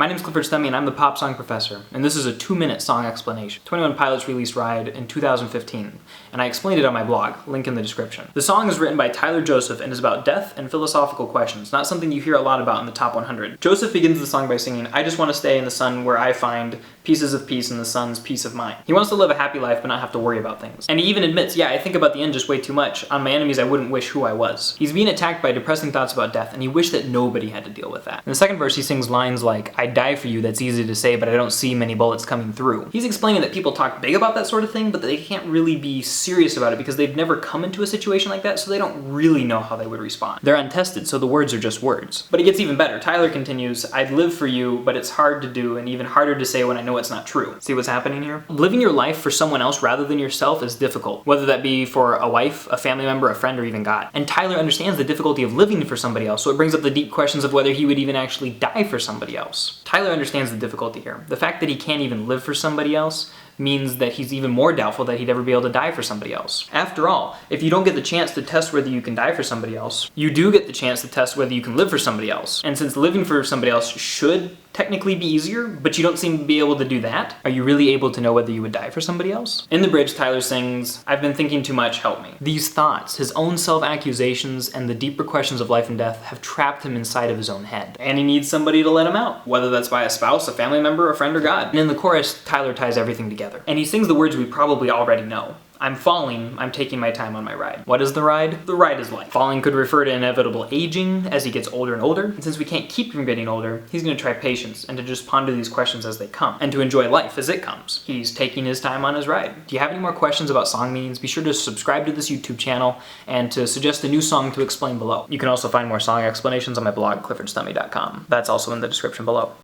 My name's Clifford Stummy and I'm the pop song professor, and this is a 2-minute song explanation. 21 Pilots released Ride in 2015, and I explained it on my blog, link in the description. The song is written by Tyler Joseph and is about death and philosophical questions, not something you hear a lot about in the top 100. Joseph begins the song by singing, "I just want to stay in the sun where I find pieces of peace in the sun's peace of mind." He wants to live a happy life but not have to worry about things. And he even admits, yeah, I think about the end just way too much. On my enemies I wouldn't wish who I was. He's being attacked by depressing thoughts about death, and he wished that nobody had to deal with that. In the second verse he sings lines like, "I'd die for you, that's easy to say, but I don't see many bullets coming through." He's explaining that people talk big about that sort of thing, but they can't really be serious about it because they've never come into a situation like that, so they don't really know how they would respond. They're untested, so the words are just words. But it gets even better. Tyler continues, "I'd live for you, but it's hard to do and even harder to say when I know it's not true." See what's happening here? Living your life for someone else rather than yourself is difficult, whether that be for a wife, a family member, a friend, or even God. And Tyler understands the difficulty of living for somebody else, so it brings up the deep questions of whether he would even actually die for somebody else. Tyler understands the difficulty here. The fact that he can't even live for somebody else means that he's even more doubtful that he'd ever be able to die for somebody else. After all, if you don't get the chance to test whether you can die for somebody else, you do get the chance to test whether you can live for somebody else. And since living for somebody else should technically be easier, but you don't seem to be able to do that, are you really able to know whether you would die for somebody else? In the bridge, Tyler sings, "I've been thinking too much, help me." These thoughts, his own self-accusations, and the deeper questions of life and death have trapped him inside of his own head. And he needs somebody to let him out, whether that's by a spouse, a family member, a friend, or God. And in the chorus, Tyler ties everything together. And he sings the words we probably already know. "I'm falling, I'm taking my time on my ride." What is the ride? The ride is life. Falling could refer to inevitable aging as he gets older and older, and since we can't keep him getting older, he's gonna try patience and to just ponder these questions as they come, and to enjoy life as it comes. He's taking his time on his ride. Do you have any more questions about song meanings? Be sure to subscribe to this YouTube channel and to suggest a new song to explain below. You can also find more song explanations on my blog, cliffordstummy.com. That's also in the description below.